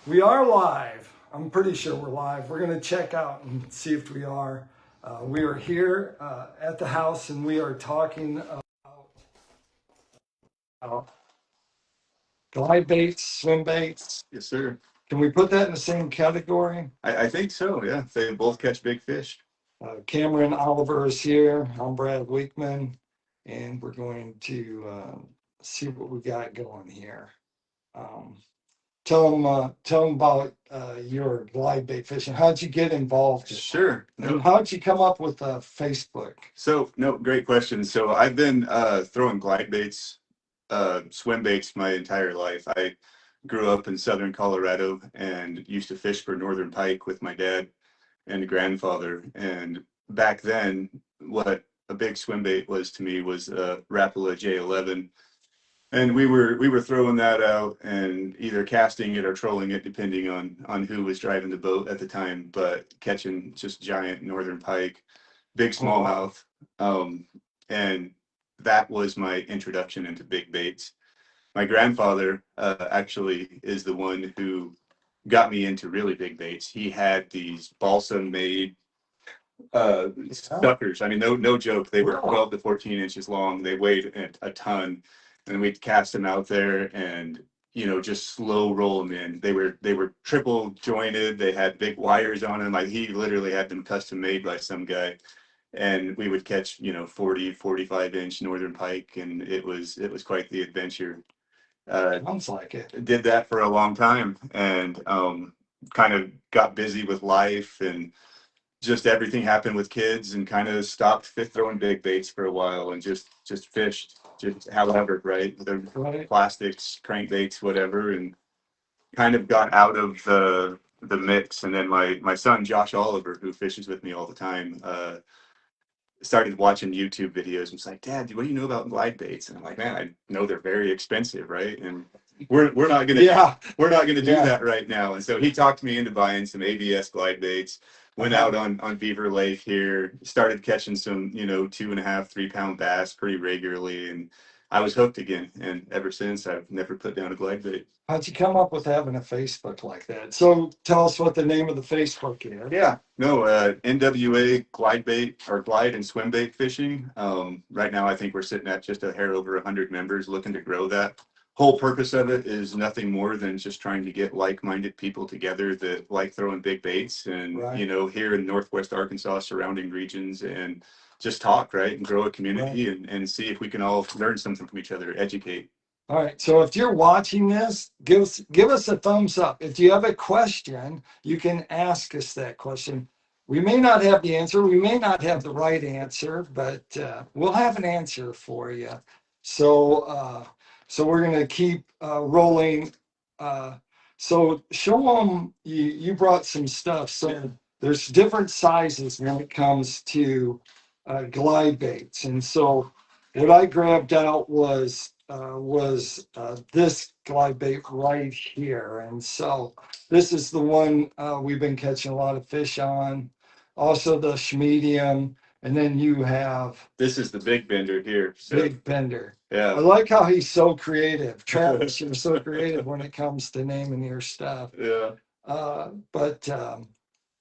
We are live. I'm pretty sure we're live. We're going to check out and see if we are. We are here at the house and we are talking about glide baits, swim baits. Yes, sir. Can we put that in the same category? I think so. Yeah, they both catch big fish. Cameron Oliver is here. I'm Brad Weekman, and we're going to see what we got going here. Tell them about your glide bait fishing. How'd you get involved? Sure. And how'd you come up with Facebook? So, no, great question. So I've been throwing glide baits, swim baits my entire life. I grew up in southern Colorado and used to fish for northern pike with my dad and grandfather. And back then, what a big swim bait was to me was Rapala J11. And we were throwing that out and either casting it or trolling it, depending on who was driving the boat at the time. But catching just giant northern pike, big smallmouth, and that was my introduction into big baits. My grandfather actually is the one who got me into really big baits. He had these balsa made suckers. I mean, no joke. They were 12 to 14 inches long. They weighed a ton, and we'd cast them out there and just slow roll them in. They were triple jointed. They had big wires on them. Like he literally had them custom made by some guy, and we would catch 40, 45-inch northern pike, and it was quite the adventure. Sounds like it. Did that for a long time, and kind of got busy with life and just everything happened with kids, and kind of stopped throwing big baits for a while and just fished just however, right? The Right. plastics, crankbaits, whatever, and kind of got out of the mix. And then my son Josh Oliver, who fishes with me all the time, started watching YouTube videos and was like, "Dad, what do you know about glide baits?" And I'm like, "Man, I know they're very expensive, right? And we're not gonna we're not gonna do that right now." And so he talked me into buying some ABS glide baits. Went out on Beaver Lake here, started catching some 2.5, 3 pound bass pretty regularly, and I was hooked again. And ever since, I've never put down a glide bait. How'd you come up with having a Facebook like that? So tell us what the name of the Facebook is. Yeah, no, NWA glide bait or glide and swim bait fishing. Right now, I think we're sitting at just a hair over 100 members, looking to grow that. Whole purpose of it is nothing more than just trying to get like-minded people together that like throwing big baits, and Right. here in Northwest Arkansas, surrounding regions, and just talk, right, and grow a community, and see if we can all learn something from each other, educate. All right. So if you're watching this, give us a thumbs up. If you have a question, you can ask us that question. We may not have the answer. We may not have the right answer, but we'll have an answer for you. So we're going to keep rolling. So show them you brought some stuff. So there's different sizes when it comes to glide baits. And so what I grabbed out was this glide bait right here. And so this is the one we've been catching a lot of fish on. Also the schmedium. And then you have This is the big bender here. Big Bender. I Yeah. like how he's so creative. Travis, you're so creative when it comes to naming your stuff. Yeah. But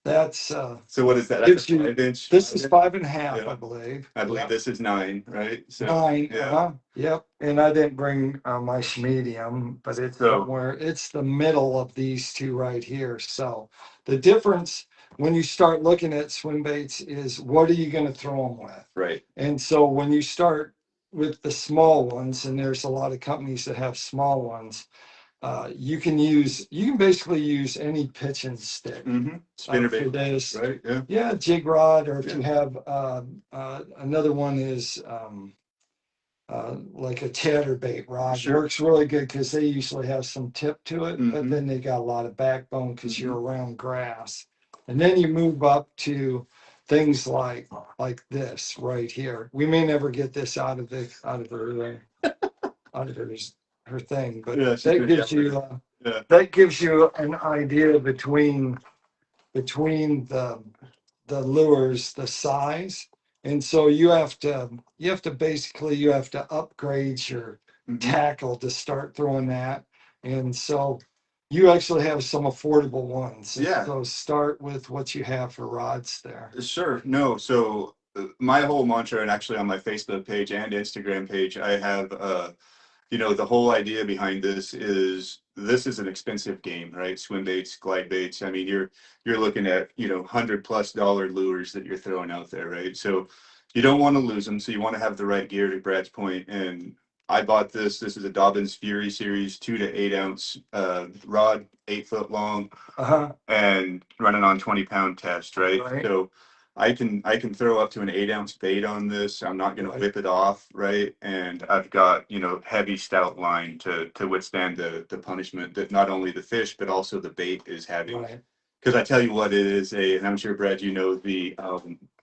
that's So what is that? gives That's a you 5 inch. this is 5.5, Yeah. I believe. I believe Yeah. this is 9, right? So 9. yeah. Yep. And I didn't bring my medium, but it's So- somewhere. It's the middle of these two right here. So the difference when you start looking at swim baits is what are you going to throw them with? Right. And so when you start with the small ones, and there's a lot of companies that have small ones, you can basically use any pitching stick Spinner for bait, this. right? Yeah. Yeah, jig rod, or if Yeah. you have another one is like a chatterbait rod. Sure. Works really good because they usually have some tip to it, but then they got a lot of backbone because you're around grass. And then you move up to things like this right here. We may never get this out of her thing, but Yeah, that gives you an idea between the lures, the size. And so you have to upgrade your tackle to start throwing that. And so you actually have some affordable ones. Yeah. So start with what you have for rods there. Sure. No. So my whole mantra, and actually on my Facebook page and Instagram page, I have, the whole idea behind this is an expensive game, right? Swim baits, glide baits. I mean, you're looking at, $100+ lures that you're throwing out there, right? So you don't want to lose them. So you want to have the right gear, to Brad's point. And I bought this. This is a Dobbins Fury Series 2 to 8 ounce rod, 8 foot long, Uh-huh. and running on 20 pound test, right? Right. So I can throw up to an 8 ounce bait on this. I'm not gonna Right. whip it off, right? And I've got, heavy stout line to withstand the punishment that not only the fish but also the bait is having. Right. Because I tell you what, it is and I'm sure, Brad, the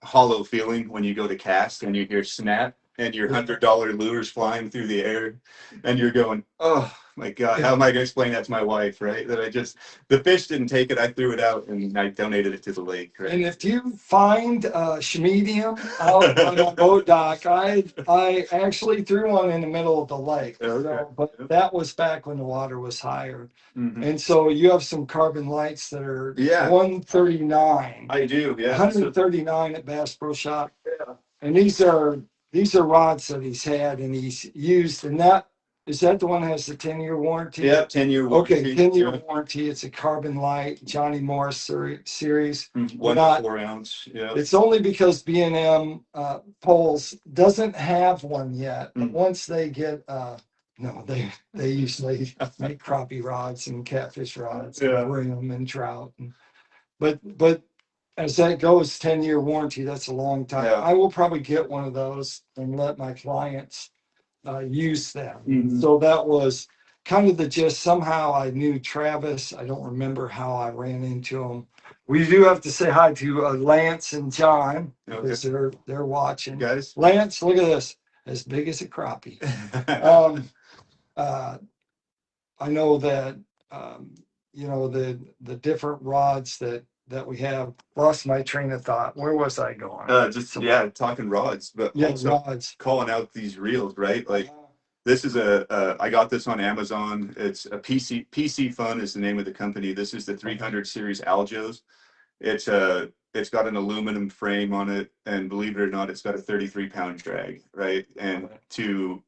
hollow feeling when you go to cast and you hear snap and your $100 lures flying through the air, and you're going, oh my God, how am I going to explain that to my wife, right? That the fish didn't take it, I threw it out and I donated it to the lake, right? And if you find a schmedium out on a boat dock, I actually threw one in the middle of the lake. Okay. So, but that was back when the water was higher. Mhm. And so you have some carbon lights that are Yeah. 139. I do, yeah. 139 at Bass Pro Shop. Yeah. And these are rods that he's had and he's used. And is that the one that has the 10-year warranty? Yeah, 10-year warranty. Okay, 10-year warranty. It's a carbon light, Johnny Morris series. 1 to 4 ounce. Yeah. It's only because B&M Poles doesn't have one yet. But once they get, no, they usually make crappie rods and catfish rods, Yeah. and brim and trout. But as that goes, 10-year warranty, that's a long time. Yeah. I will probably get one of those and let my clients use them. Mhm. So that was kind of the gist. Somehow I knew Travis. I don't remember how I ran into him. We do have to say hi to Lance and John because they're watching. Guys. Lance, look at this, as big as a crappie. I know that the different rods that we have. Lost my train of thought. Where was I going? Talking rods, but Yeah, also rods. calling out these reels, right? Like this is I got this on Amazon. It's a PC Fun is the name of the company. This is the 300 series Aljos. It's got an aluminum frame on it, and believe it or not, it's got a 33-pound drag, right? And to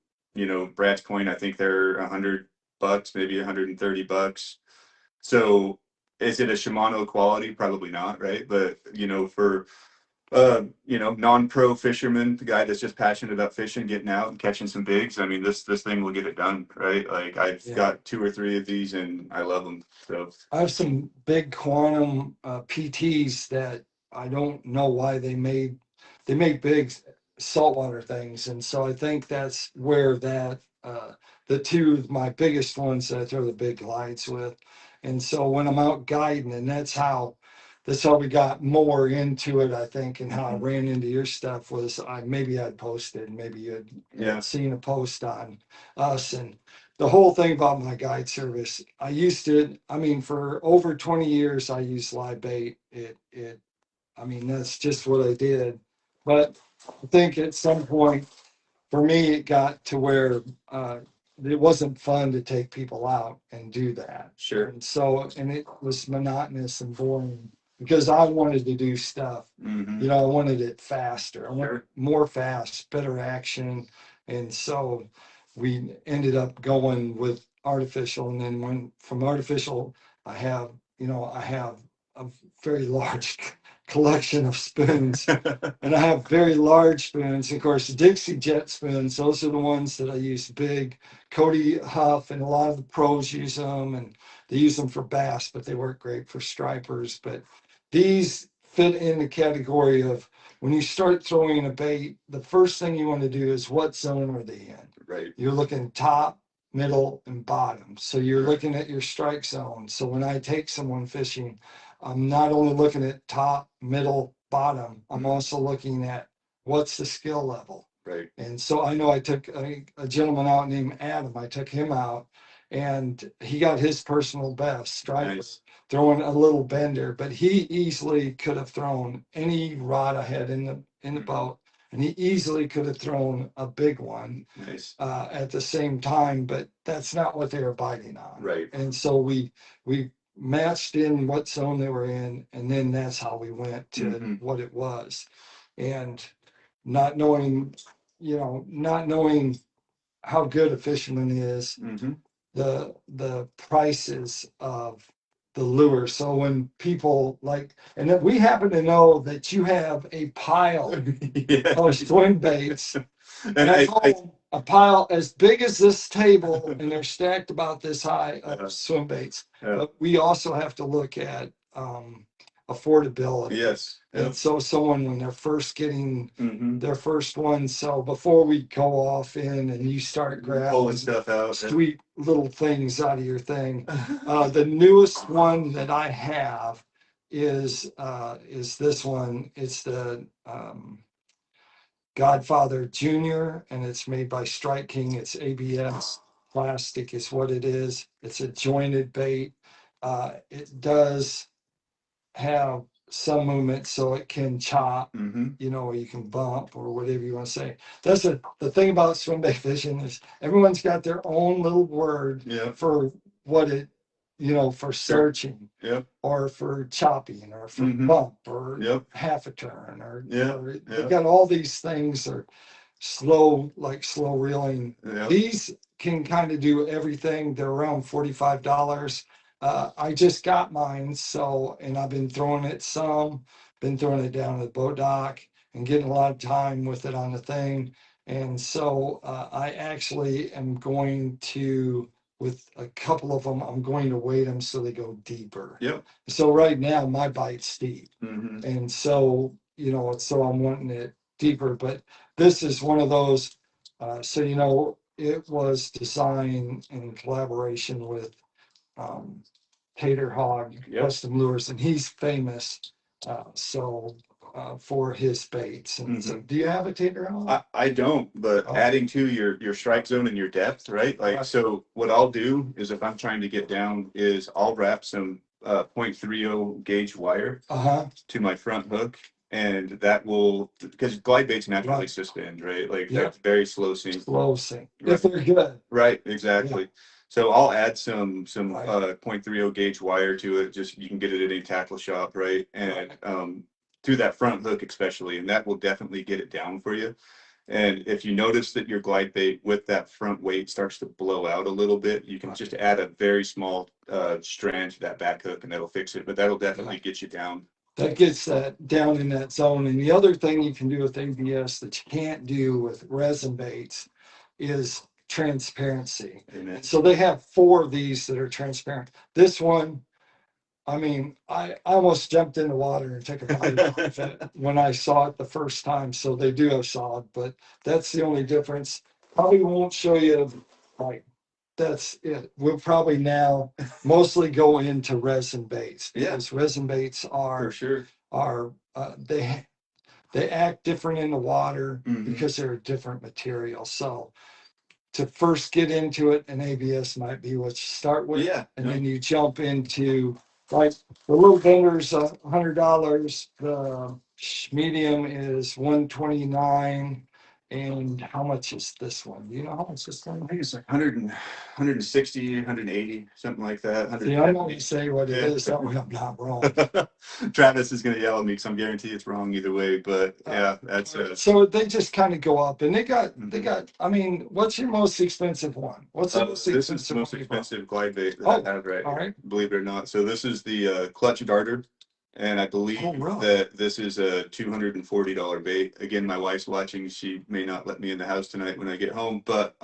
Brad's point, I think they're $100, maybe $130. So is it a Shimano quality? Probably not, right? But for non-pro fisherman, the guy that's just passionate about fishing, getting out and catching some bigs, I mean, this thing will get it done, right? Like I've got 2 or 3 of these and I love them. So I have some big quantum PTs that I don't know why they make big saltwater things, and so I think that's where the two of my biggest ones that I throw the big lights with, and so when I'm out guiding, and that's how we got more into it, I think, and how I ran into your stuff was maybe I'd posted, maybe you had seen a post on us. And the whole thing about my guide service, for over 20 years, I used live bait. That's just what I did. But I think at some point, for me, it got to where it wasn't fun to take people out and do that. Sure. And it was monotonous and boring because I wanted to do stuff. Mhm. I wanted it faster. I wanted more fast, better action. And so we ended up going with artificial. And then from artificial, I have a very large collection of spoons. And I have very large spoons. Of course, Dixie Jet spoons, those are the ones that I use big. Cody Huff and a lot of the pros use them, and they use them for bass, but they work great for stripers. But these fit in the category of when you start throwing a bait, the first thing you want to do is what zone are they in? Right. You're looking top, middle, and bottom. So you're looking at your strike zone. So when I take someone fishing, I'm not only looking at top, middle, bottom, I'm also looking at what's the skill level. Right. And so I know I took a gentleman out named Adam. I took him out and he got his personal best striper. Nice. Throwing a little bender, but he easily could have thrown any rod I had in the boat and he easily could have thrown a big one Nice. at the same time, but that's not what they were biting on. Right. And so we matched in what zone they were in, and then that's how we went to Mhm. what it was. And not knowing, not knowing how good a fisherman is, Mm-hmm. the prices of the lure. So when people like, and then we happen to know that you have a pile Yeah. of swim baits, And at I home, a pile as big as this table, and they're stacked about this high Yeah. of swim baits. Yeah. But we also have to look at affordability. Yes. And Yep. so someone when they're first getting Mm-hmm. their first one, so before we go off in and you start Pulling grabbing stuff out. sweet little things out of your thing, the newest one that I have is this one. It's the Godfather Junior, and it's made by Strike King. It's ABS plastic is what it is. It's a jointed bait. It does have some movement, so it can chop, Mm-hmm. or you can bump or whatever you want to say. That's the thing about swim bait fishing is everyone's got their own little word Yeah. for what it, for searching Yep. or for chopping or for Mhm. bump or Yep. half a turn Yeah, or yeah. they got all these things or slow reeling. Yep. These can kind of do everything. They're around $45. I just got mine, and I've been throwing it been throwing it down at the boat dock and getting a lot of time with it on the thing. And so I actually am going to, with a couple of them, I'm going to weight them so they go deeper. Yep. So right now my bite's deep. Mm-hmm. And so, so I'm wanting it deeper, but this is one of those, it was designed in collaboration with Tater Hog Yep. Custom Lures, and he's famous for his baits. And so, do you have a Tater Hog? I don't, but Oh. adding to your strike zone and your depth, right? Like, Right. so what I'll do is if I'm trying to get down is I'll wrap some 0.30 gauge wire Uh-huh. to my front hook, and that will, because glide baits naturally Right. suspend, right? Like Yep. that's very slow sink. Slow sink. Right. If they're good. Right, exactly. So I'll add some Right. 0.30 gauge wire to it. Just you can get it at any tackle shop, right? And through that front hook especially, and that will definitely get it down for you. And if you notice that your glide bait with that front weight starts to blow out a little bit, you can Right. just add a very small strand to that back hook and that'll fix it. But that'll definitely Right. get you down. That gets that down in that zone. And the other thing you can do with ABS that you can't do with resin baits is transparency. Amen. So they have 4 of these that are transparent. This one, I mean, I almost jumped in the water and took a bite off it when I saw it the first time. So they do have solid, but that's the only difference. Probably won't show you like that's it. We'll probably now mostly go into resin baits Yeah. because resin baits For are sure. they act different in the water Mhm. because they're a different material. So to first get into it, an ABS might be what you start with. Yeah. And then you jump into like the little vendor's $100. The medium is 129. And how much is this one? Do you know how much this one I is? think it's like 160, 180, something like that. See, I'm going to say what it Yeah. is. That way I'm not wrong. Travis is going to yell at me because I'm guaranteed it's wrong either way. But yeah, that's So they just kind of go up, and they Mhm. got. I mean, what's your most expensive one? What's the most this is expensive the most one you bought? expensive glide bait that Oh, I have right all here, right. believe it or not. So this is the Clutch Darter, and I believe Oh, really? that this is a $240 bait. Again, my wife's watching; she may not let me in the house tonight when I get home, but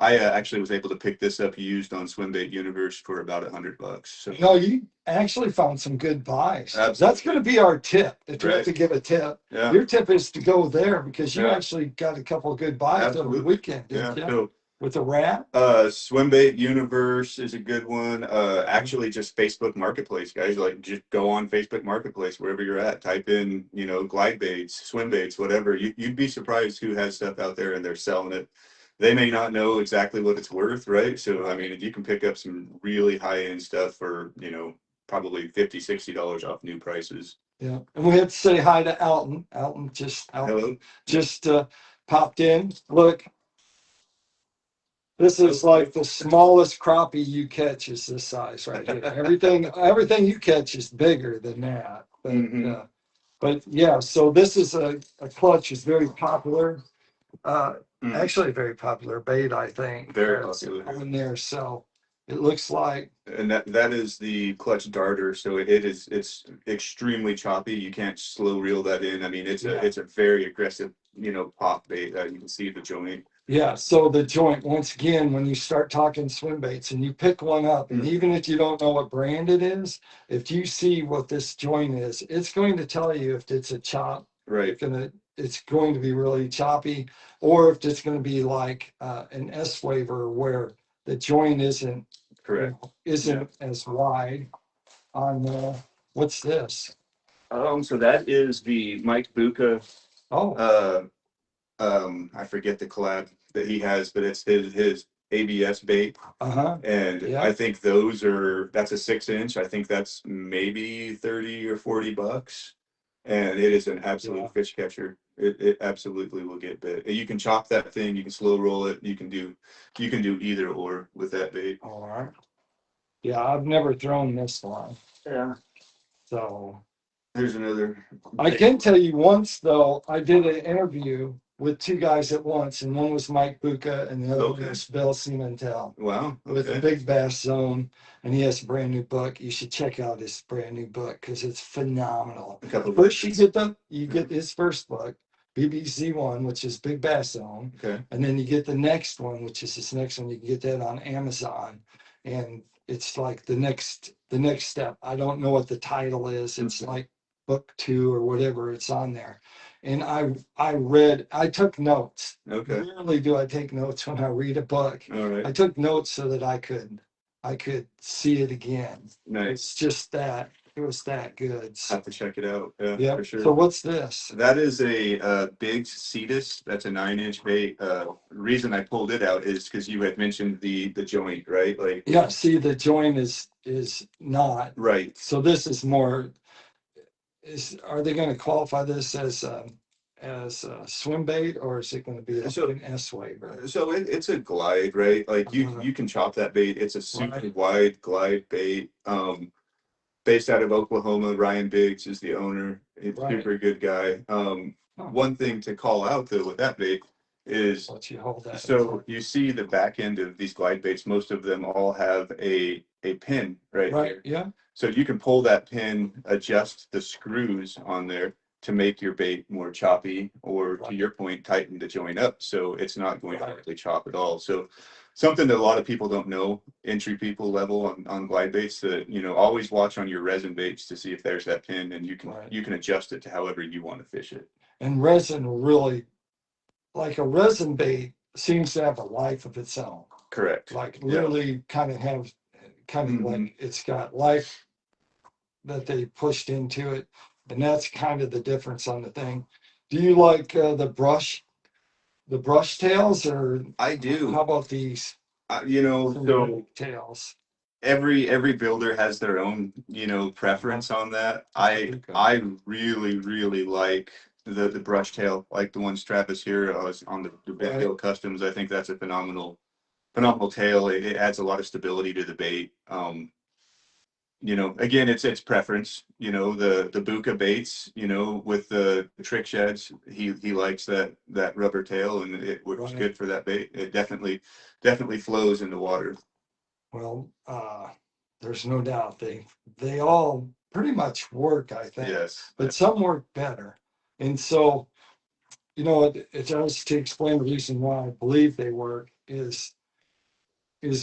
I actually was able to pick this up used on Swim Bait Universe for about $100. So No, you actually found some good buys. Absolutely. That's going to be our tip. If you have Right. to give a tip, yeah, your tip is to go there because you Yeah. actually got a couple of good buys over Absolutely. the weekend, yeah. didn't you? So With the rat. Swim Bait Universe is a good one. Actually, just Facebook Marketplace, guys. Like, just go on Facebook Marketplace wherever you're at. Type in, glide baits, swim baits, whatever. You'd be surprised who has stuff out there and they're selling it. They may not know exactly what it's worth, right? So, I mean, you can pick up some really high end stuff for, probably $50, $60 off new prices. Yeah, and we have to say hi to Alton. Alton just popped in. Look, this is like the smallest crappie you catch is this size right here. Everything you catch is bigger than that. But Mhm. but yeah, so this is a clutch is very popular. Mm. Actually a very popular bait, I think. Very That's popular. on there. So it looks like And that is the clutch darter. So it's extremely choppy. You can't slow reel that in. I mean, Yeah. it's a very aggressive, pop bait. You can see the joint. Yeah, so the joint, once again, when you start talking swim baits and you pick one up, and even if you don't know what brand it is, if you see what this joint is, it's going to tell you if it's a chop, Right. it's going to be really choppy, or if it's going to be like an S flavor where the joint isn't Correct. isn't as wide on the, what's this? So that is the Mike Bucca. Oh, I forget the collab that he has, but it's his ABS bait. uh-huh. And Yeah. I think that's a 6 inch. I think that's maybe 30 or $40. And it is an absolute Yeah. fish catcher. It absolutely will get bit. You can chop that thing, you can slow roll it, you can do either or with that bait. All right. Yeah, I've never thrown this one. Yeah. So There's another. I can tell you once though, I did an interview with two guys at once, and one was Mike Bucca and the other one Okay. was Bill Cimentel Wow. with the Okay. Big Bass Zone, and he has a brand new book. You should check out his brand new book because it's phenomenal. A couple of First, you versions. get his first book, BBC one, which is Big Bass Zone, Okay. and then you get the next one, which is this next one. You can get that on Amazon, and it's like the next step. I don't know what the title is. It's like book 2 or whatever, it's on there. And I took notes. Okay. Rarely do I take notes when I read a book. All I right. took notes so that I could see it again. Nice. It's just that it was that good. Have to check it out. Yeah, Yeah. for sure. So what's this? That is a big Cetus. That's a 9 inch bait. Reason I pulled it out is because you had mentioned the joint, right? Like, Yeah, see the joint is not. right. So this is more, are they gonna qualify this as a swim bait, or is it gonna be like So- an S waiver? So it's a glide, right? Like Uh-huh. you can chop that bait. It's a super Right. wide glide bait. Based out of Oklahoma. Ryan Biggs is the owner. He's a Right. super good guy. Huh. One thing to call out though with that bait is Let you hold that. so you see the back end of these glide baits, most of them all have a pin right Right, here. yeah, So you can pull that pin, adjust the screws on there to make your bait more choppy, or to Right. your point, tighten the joint up so it's not going to Right. really chop at all. So something that a lot of people don't know, entry people level on glide baits, that always watch on your resin baits to see if there's that pin, and Right. you can adjust it to however you want to fish it. and resin really, like a resin bait seems to have a life of its own. Correct. Like Yeah. literally kind of Mhm. like it's got life that they pushed into it. And that's kind of the difference on the thing. Do you like the brush tails, or I do. how about these So tails? every builder has their own preference on that. I really like the brush tail, like the ones Travis here was on the Bent Right. Hill Customs. I think that's a phenomenal tail. It adds a lot of stability to the bait. Again, it's preference. The Buka baits, with the trick sheds, he likes that rubber tail, and it works Right. good for that bait. It definitely flows in the water. Well, there's no doubt they all pretty much work, I think, Yes. but some work better. And so, it does to explain the reason why I believe they work is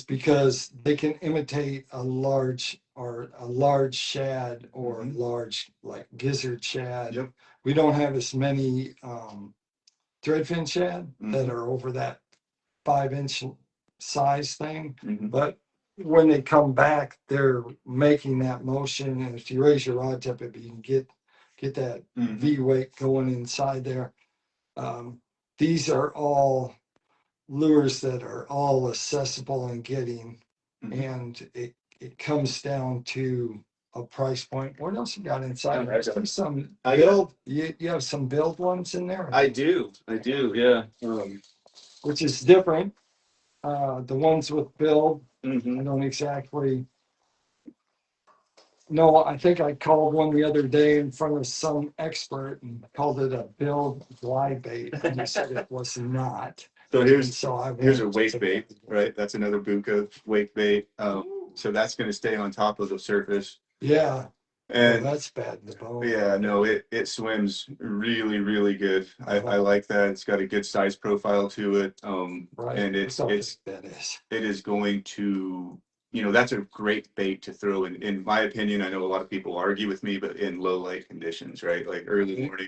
because they can imitate a large shad or Mhm. large like gizzard shad. Yep. We don't have as many threadfin shad that Mhm. are over that 5 inch size thing. Mhm. But when they come back, they're making that motion, and if you raise your rod tip, if you can get that Mhm. V weight going inside there. These are all lures that are all accessible and getting, Mhm. and it comes down to a price point. What else you got inside? I I see some I got- build. You have some build ones in there, I do, yeah. which is different. The ones with build, I Mhm. don't exactly know. I think I called one the other day in front of some expert and called it a build glide bait, and he said it was not. So And here's so I here's a went wake to- bait, right? That's another Buka wake bait. So that's going to stay on top of the surface. Yeah, well, And that's bad in the bone. yeah, no, it swims really, really good. I like that. It's got a good size profile to it. Right. And That's how big that is. it is going to, that's a great bait to throw in my opinion. I know a lot of people argue with me, but in low light conditions, right? Like early morning,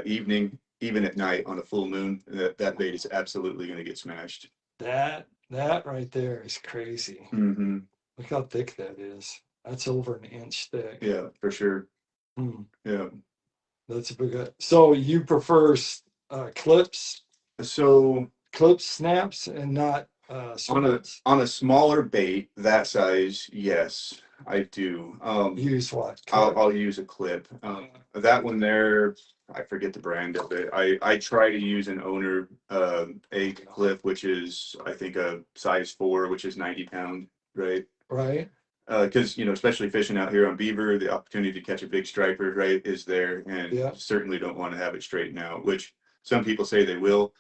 evening, even at night on a full moon, that bait is absolutely going to get smashed. That right there is crazy. Mm-hmm. Look how thick that is. That's over an inch thick. Yeah, for sure. Hmm, Yeah. that's a big. So you prefer clips, So snaps, and not on a swivels? on a smaller bait that size, yes, I do. Use what? I'll use a clip. That one there, I forget the brand of it. I try to use an owner a clip, which is I think a size 4, which is 90 pound, right? Right. Because especially fishing out here on Beaver, the opportunity to catch a big striper, right, is there, and Yeah. you certainly don't want to have it straighten out, which some people say they will.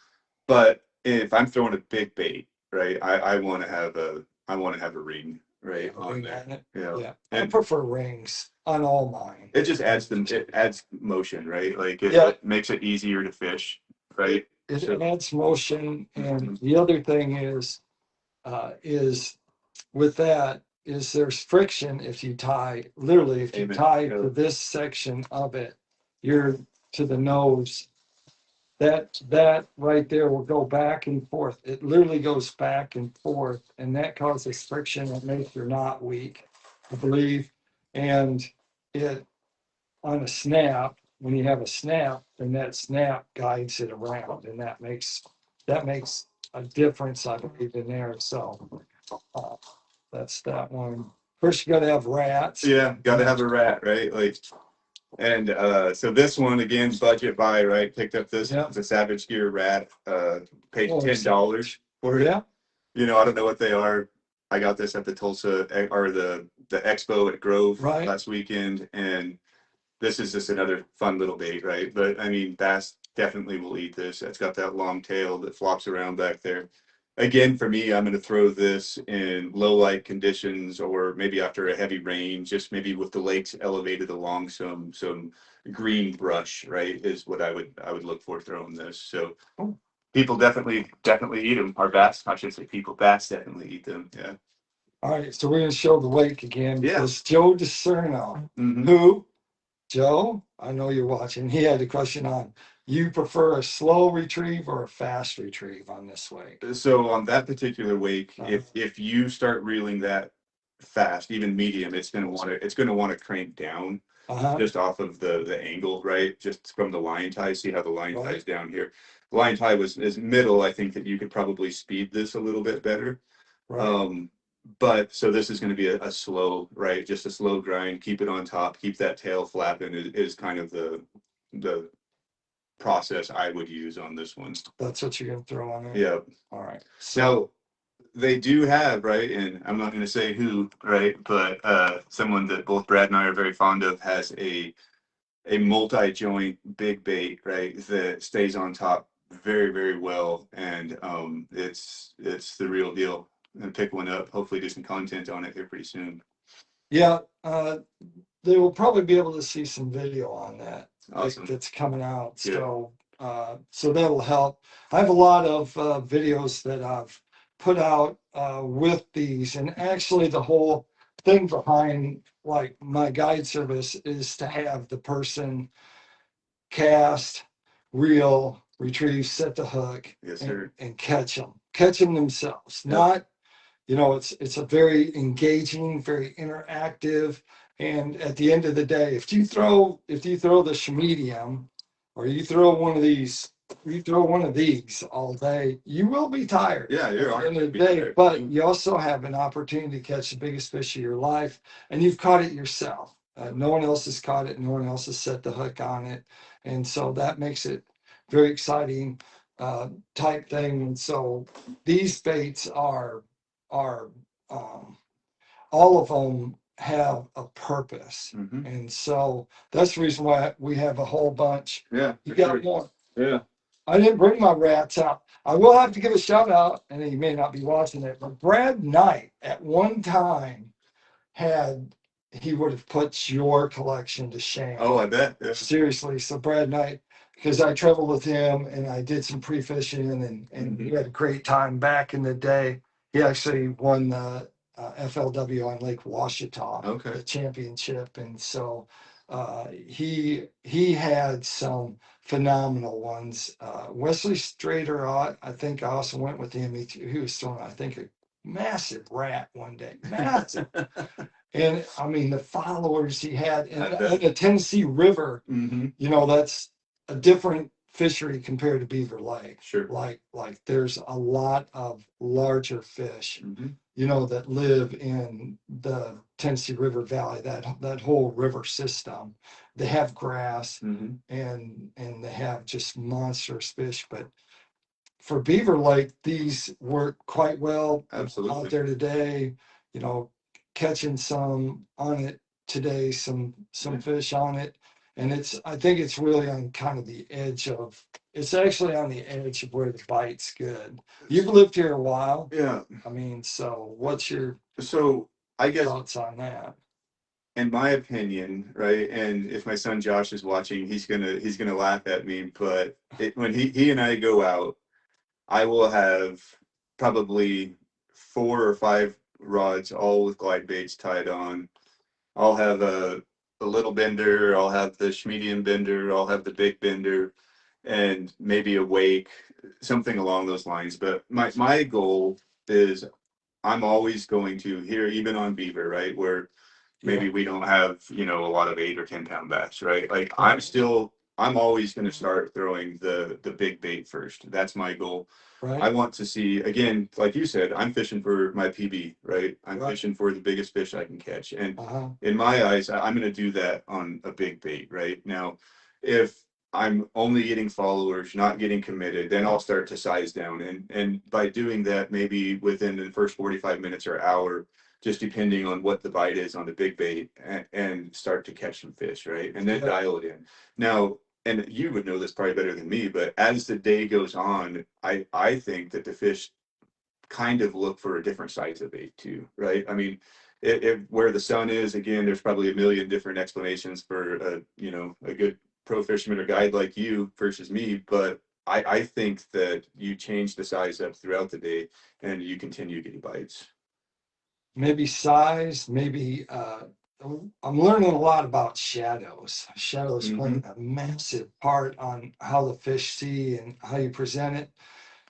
But if I'm throwing a big bait, right, I want to have a ring, right, on Ring there. on it. Yeah. Yeah. I And prefer rings on all mine. it just adds motion, right? Like Yeah. it makes it easier to fish, right? It So- adds motion, and Mhm. the other thing is with that is there's friction if you tie, literally, if you Amen. tie Yeah. to this section of it, you're to the nose. That right there will go back and forth. It literally goes back and forth, and that causes friction that makes your knot weak, I believe. And it on a snap, when you have a snap, then that snap guides it around, and that makes a difference, I believe, in there. So uh, that's that one. First, you got to have rats. Yeah, got to have a rat, right? Like, and so this one again, budget buy, right? Picked up this Yeah. the Savage Gear rat. Paid Oh, $10 for it. Yeah. I don't know what they are. I got this at the Tulsa or the expo at Grove Right. last weekend, and this is just another fun little bait, right? But I mean, bass definitely will eat this. It's got that long tail that flops around back there. Again, for me, I'm going to throw this in low light conditions, or maybe after a heavy rain, just maybe with the lakes elevated along some green brush, right? Is what I would look for throwing this. So Oh. people definitely eat them. Our bass, I should say, bass definitely eat them. Yeah. All right. So we're going to show the lake again Yeah. because Joe Discerno, Mhm. who, Joe, I know you're watching. He had a question on, you prefer a slow retrieve or a fast retrieve on this lake? So on that particular wake, Uh-huh. if you start reeling that fast, even medium, it's gonna want to crank down Uh-huh. just off of the angle, right? Just from the line tie. See how the line tie is Right. down here. The line tie is middle. I think that you could probably speed this a little bit better. Right. But so this is going to be a slow, right? Just a slow grind. Keep it on top. Keep that tail flapping is kind of the process I would use on this one. That's what you're going to throw on there? Yeah. All right. So, Now they do have, right, and I'm not going to say who, right, but someone that both Brad and I are very fond of has a multi-joint big bait, right, that stays on top very, very well, and it's the real deal. And pick one up. Hopefully, do some content on it here pretty soon. yeah, they will probably be able to see some video on that. Awesome. That's coming out. Yeah. So that'll help. I have a lot of videos that I've put out with these, and actually the whole thing behind like my guide service is to have the person cast, reel, retrieve, set the hook, Yes, sir. and catch them themselves. Yep. Not, it's a very engaging, very interactive. And at the end of the day, if you throw the medium, or you throw one of these you throw one of these all day, you will be tired. Yeah, you're at the end of the already day, tired. but you also have an opportunity to catch the biggest fish of your life, and you've caught it yourself. No one else has caught it. No one else has set the hook on it, and so that makes it very exciting type thing. And so these baits are all of them have a purpose, Mhm. and so that's the reason why we have a whole bunch. Yeah, You for got sure. more. Yeah. I didn't bring my rats out. I will have to give a shout out, and he may not be watching it, but Brad Knight at one time had, he would have put your collection to shame. Oh, I bet. Yeah. Seriously. So Brad Knight, because I traveled with him and I did some pre-fishing and we had a great time back in the day. He actually won the FLW on Lake Washita, Okay. the championship. And so he had some phenomenal ones. Wesley Strader, I think I also went with him. He was throwing, I think, a massive rat one day. Massive. And I mean, the followers he had in, I bet. the Tennessee River, Mm-hmm. you know, that's a different fishery compared to Beaver Lake. Sure. Like there's a lot of larger fish, Mm-hmm. you know, that live in the Tennessee River Valley, that whole river system. They have grass Mm-hmm. and they have just monstrous fish. But for Beaver Lake, these work quite well Absolutely. out there today. You know, catching some on it today, some Yeah. fish on it, and I think it's really on kind of the edge of. It's actually on the edge of where the bite's good. You've lived here a while. Yeah. I mean, so what's your So I guess, thoughts on that? in my opinion, right, and if my son Josh is watching, he's gonna laugh at me. But when he and I go out, I will have probably 4 or 5 rods, all with glide baits tied on. I'll have a little bender, I'll have the medium bender, I'll have the big bender, and maybe a wake, something along those lines. But my goal is I'm always going to here, even on beaver, right, where maybe we don't have, a lot of 8 or 10 pound bass, right? Like I'm always going to start throwing the big bait first. That's my goal. I Right. want to see, again, like you said, I'm fishing for my PB, right? I'm Right. fishing for the biggest fish I can catch. And Uh-huh. in my eyes, I'm going to do that on a big bait, right? Now, if I'm only getting followers, not getting committed, then I'll start to size down. And by doing that, maybe within the first 45 minutes or hour, just depending on what the bite is on the big bait, and start to catch some fish, right? And then Yeah. dial it in. Now, and you would know this probably better than me, but as the day goes on, I think that the fish kind of look for a different size of bait too, right? I mean, where the sun is, again, there's probably a million different explanations for a good pro fisherman or guide like you versus me, but I think that you change the size up throughout the day and you continue getting bites. Maybe size, maybe I'm learning a lot about shadows. Shadows playing a massive part on how the fish see and how you present it.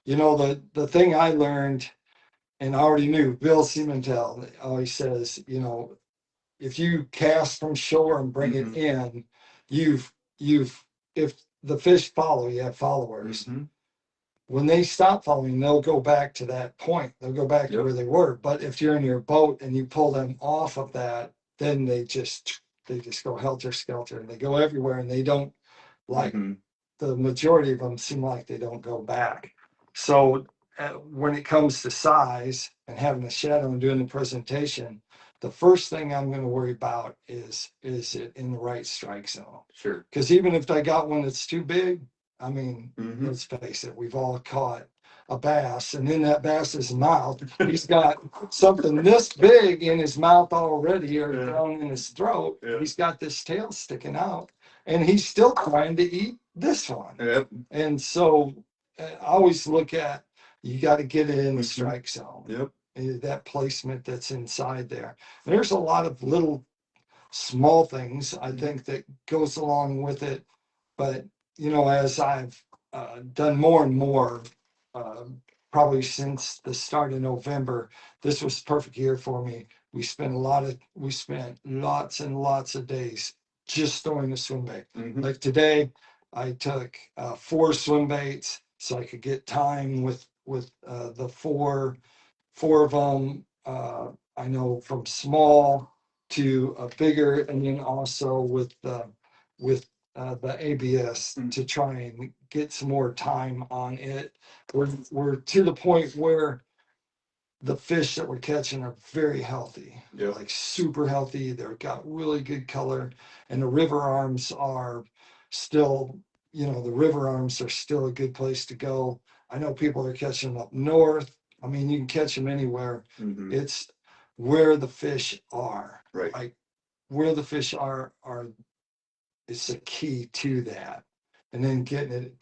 You know, the thing I learned and I already knew, Bill Simontel always says, you know, if you cast from shore and bring it in, you've if the fish follow, you have followers. When they stop following, they'll go back to that point. They'll go back to where they were. But if you're in your boat and you pull them off of that, then they just go helter skelter and they go everywhere and they don't, like the majority of them seem like they don't go back. So when it comes to size and having a shadow and doing the presentation, the first thing I'm going to worry about is it in the right strike zone? Sure. Because even if I got one that's too big, I mean, Mhm. let's face it, we've all caught a bass, and in that bass's mouth, he's got something this big in his mouth already, or down in his throat. Yeah. He's got this tail sticking out, and he's still trying to eat this one. Yep. And so I always look at, you got to get it in the strike zone. Yep. That placement that's inside there. There's a lot of little small things I think that goes along with it. But, you know, as I've done more and more, probably since the start of November, this was a perfect year for me. We spent lots and lots of days just throwing the swim bait. Like today, I took 4 swim baits so I could get time with the four of them. I know from small to a bigger, and then also with the ABS to try and get some more time on it. We're to the point where the fish that we're catching are very healthy, Yep. like super healthy. They've got really good color, and the river arms are still, the river arms are still a good place to go. I know people are catching them up north. I mean, you can catch them anywhere. Mhm. It's where the fish are. Right. Like where the fish are is the key to that. And then getting it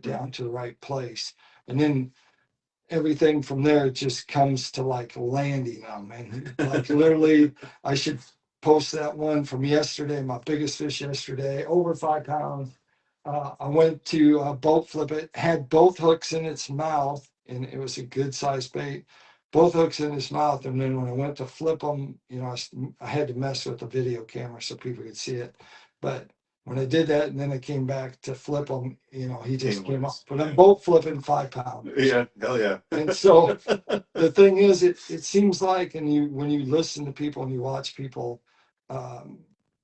down to the right place. And then everything from there just comes to like landing them. And like literally, I should post that one from yesterday, my biggest fish yesterday, over 5 pounds. I went to boat flip it, had both hooks in its mouth, and it was a good sized bait. Both hooks in its mouth, and then when I went to flip them, I had to mess with the video camera so people could see it. But when I did that, and then I came back to flip them, he just came up. But I'm boat flipping 5 pounds. Yeah, hell yeah. And so the thing is, it seems like, and when you listen to people and you watch people um,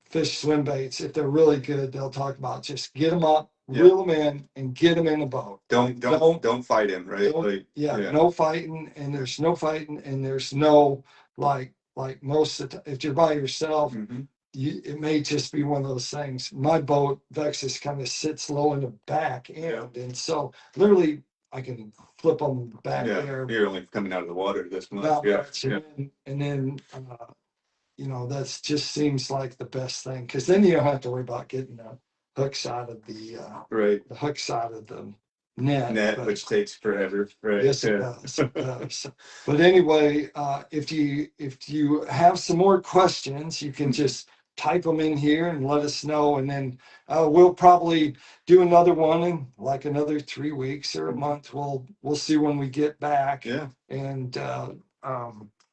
fish swim baits, if they're really good, they'll talk about just get them up, Yeah. reel them in, and get them in the boat. Don't fight him, right? Like, No fighting, and there's no fighting, and there's no like most of the if you're by yourself, Mhm. it may just be one of those things. My boat Vexus kind of sits low in the back end, and so literally I can flip them back Yeah, there. you're only coming out of the water this much. Not Yeah, much, yeah. and then that's just seems like the best thing, because then you don't have to worry about getting the hooks out of Right. the hooks out of the net, but which takes forever. Right. yes, it Yeah. does. It does. But anyway, if you have some more questions, you can just type them in here and let us know, and then we'll probably do another one in like another 3 weeks or a month. We'll see when we get back. Yeah. And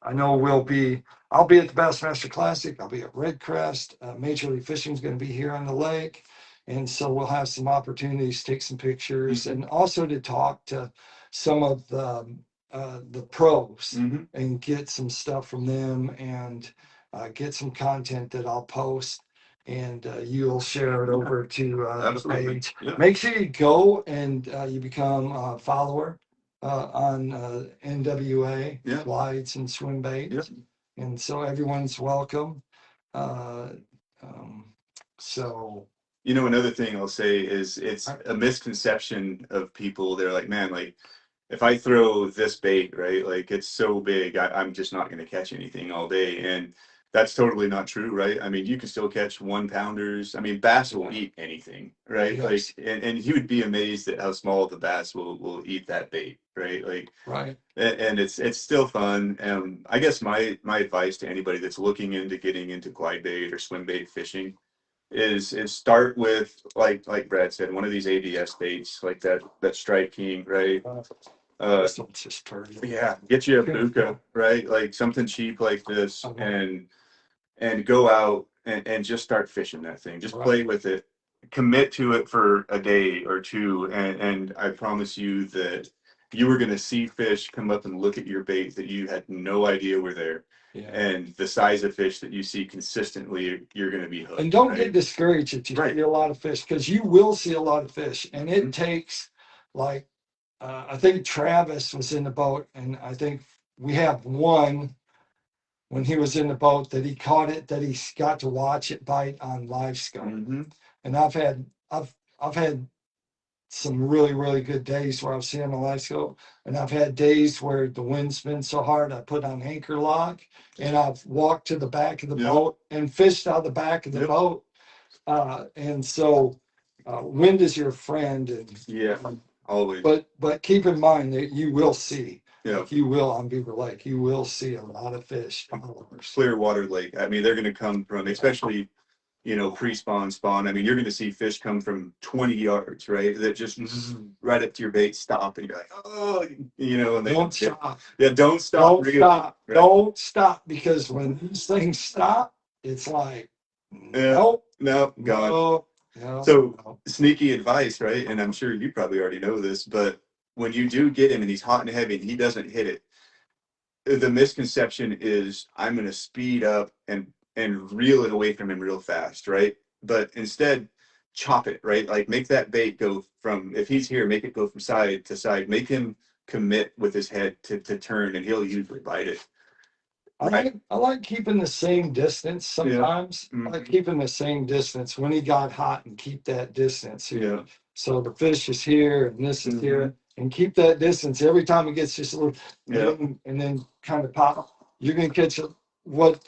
I know I'll be at the Bassmaster Classic. I'll be at Red Crest. Major League Fishing is going to be here on the lake. And so we'll have some opportunities to take some pictures and also to talk to some of the pros Mhm. and get some stuff from them and get some content that I'll post, and you'll share it over to the Absolutely. page. Yeah. Make sure you go and you become a follower on NWA Yeah. Glides and Swim Baits, and so everyone's welcome. So Another thing I'll say is it's a misconception of people. They're like, man, like if I throw this bait, right, like it's so big, I'm just not going to catch anything all day. And that's totally not true, right? I mean, you can still catch 1-pounders. I mean, bass will eat anything, right? Yes. Like, and you would be amazed at how small the bass will eat that bait, right? Like, right. and it's still fun. And I guess my advice to anybody that's looking into getting into glide bait or swim bait fishing is start with like Brad said, one of these ABS baits like that Strike King, right? This one's just pretty. Yeah, get you a Buka, right? Like something cheap like this, and go out and just start fishing that thing. Just play with it, commit to it for a day or two, and I promise you that you were going to see fish come up and look at your bait that you had no idea were there. Yeah. And the size of fish that you see consistently, you're going to be hooked. And don't right? get discouraged if you Right. see a lot of fish, because you will see a lot of fish, and it takes like I think Travis was in the boat, and I think we have one when he was in the boat that he caught it, that he got to watch it bite on live scope. Mhm. And I've had some really, really good days where I've seen on live scope, and I've had days where the wind's been so hard I put on anchor lock, and I've walked to the back of the Yep. boat and fished out the back of the Yep. boat. And so wind is your friend, and Yeah, always. but keep in mind that you will see. Yeah. Like you will on Beaver Lake, you will see a lot of fish. Clear water lake. I mean, they're going to come from, especially, pre-spawn, spawn. I mean, you're going to see fish come from 20 yards, right? That just right up to your bait, stop, and you're like, oh, and they Don't stop. Yeah, don't stop. Don't stop. Right. Don't stop, because when these things stop, it's like, nope, No, gone. no. Yeah. So sneaky advice, right? And I'm sure you probably already know this, but when you do get him and he's hot and heavy and he doesn't hit it, the misconception is I'm going to speed up and reel it away from him real fast, right? But instead, chop it, right? Like make that bait go from, if he's here, make it go from side to side. Make him commit with his head to turn, and he'll usually bite it. I like keeping the same distance sometimes. I like Mhm. keeping the same distance when he got hot and keep that distance. Yeah. So the fish is here and this is here, Mhm. and keep that distance every time it gets just a little, Yeah. and then kind of pop. You're gonna catch what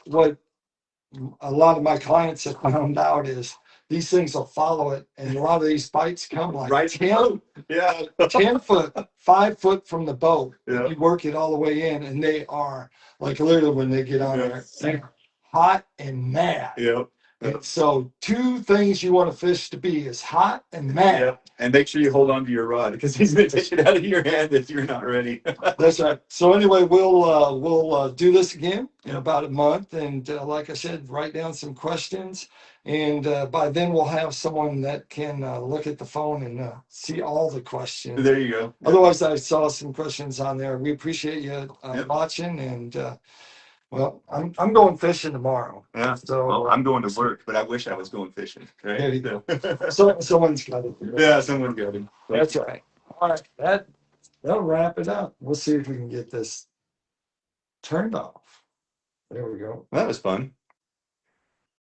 a lot of my clients have found out is these things will follow it, and a lot of these bites come like Right. 10, Yeah. 10 foot, 5 foot from the boat. Yeah. You work it all the way in, and they are like literally when they get on Yeah. there, they're hot and mad. Yeah. And so, two things you want a fish to be is hot and mad. Yeah. And make sure you hold on to your rod because he's going to take it out of your hand if you're not ready. That's right. So anyway, we'll do this again in about a month, and like I said, write down some questions, and by then we'll have someone that can look at the phone and see all the questions. There you go. Otherwise, I saw some questions on there. We appreciate you Yep. watching, and well, I'm going fishing tomorrow. Yeah. So Well, I'm going to work, but I wish I was going fishing. Right? there you go. So someone's got to do it. Yeah, someone got him. That's right. All right, that'll wrap it up. We'll see if we can get this turned off. There we go. That was fun.